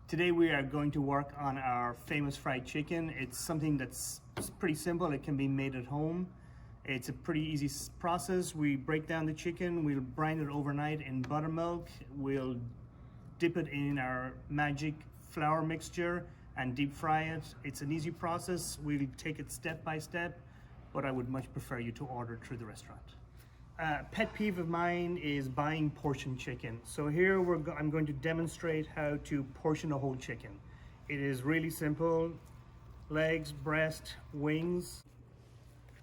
Today we are going to work on our famous fried chicken. It's something that's pretty simple. It can be made at home. It's a pretty easy process. We break down the chicken, we'll brine it overnight in buttermilk, we'll dip it in our magic flour mixture and deep fry it. It's an easy process. We'll take it step by step, but I would much prefer you to order through the restaurant. Pet peeve of mine is buying portion chicken. So here I'm going to demonstrate how to portion a whole chicken. It is really simple: legs, breast, wings.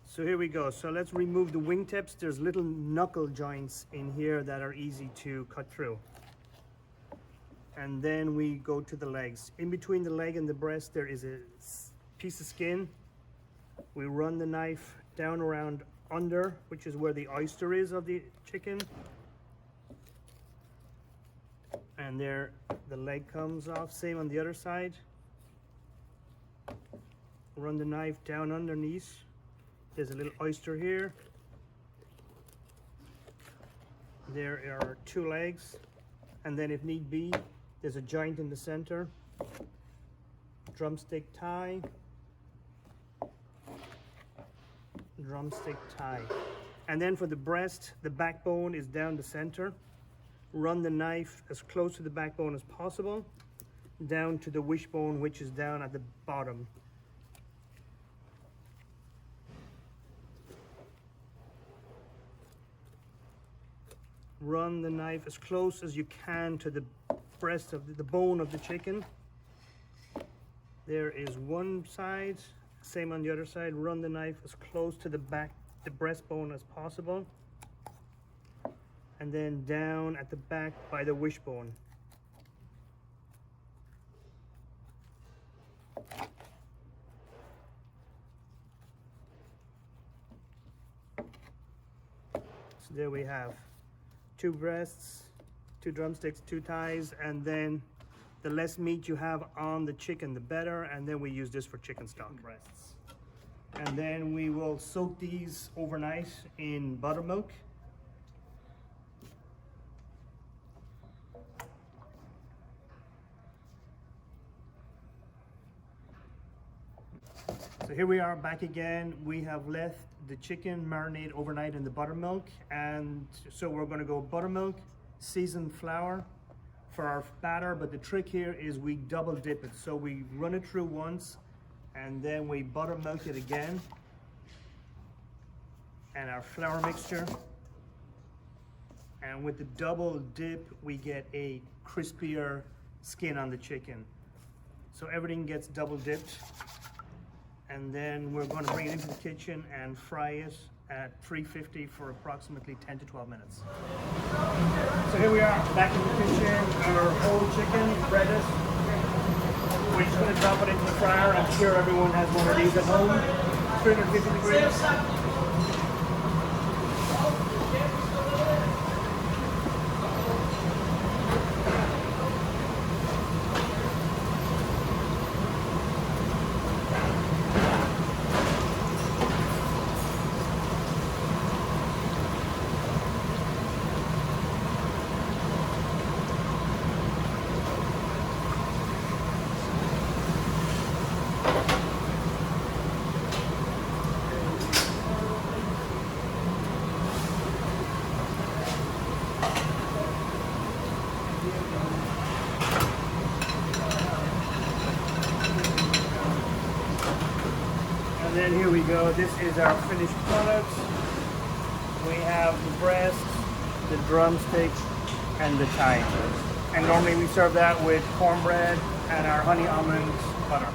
So here we go. So let's remove the wing tips. There's little knuckle joints in here that are easy to cut through. And then we go to the legs. In between the leg and the breast there is a piece of skin. We run the knife down around under, which is where the oyster is of the chicken, and there the leg comes off. Same on the other side. Run the knife down underneath. There's a little oyster here. There are two legs, and then if need be there's a joint in the center. Drumstick tie, drumstick tie. And then for the breast, the backbone is down the center. Run the knife as close to the backbone as possible, down to the wishbone, which is down at the bottom. Run the knife as close as you can to the breast of the bone of the chicken. There is one side. Same on the other side. Run the knife as close to the breastbone as possible, and then down at the back by the wishbone. So there we have two breasts, two drumsticks, two thighs, and then the less meat you have on the chicken, the better. And then we use this for chicken stock. Breasts. And then we will soak these overnight in buttermilk. So here we are back again. We have left the chicken marinate overnight in the buttermilk, and so we're going to go buttermilk, seasoned flour for our batter. But the trick here is we double dip it. So we run it through once, and then we buttermilk it again, and our flour mixture. And with the double dip we get a crispier skin on the chicken. So everything gets double dipped, and then we're going to bring it into the kitchen and fry it at 350 for approximately 10 to 12 minutes. So here we are back in the kitchen. Our whole chicken breaded. We're just going to drop it into the fryer. I'm sure everyone has one of these at home. 350 degrees. And then here we go. This is our finished product. We have the breast, the drumstick, and the thigh. And normally we serve that with cornbread and our honey almond butter.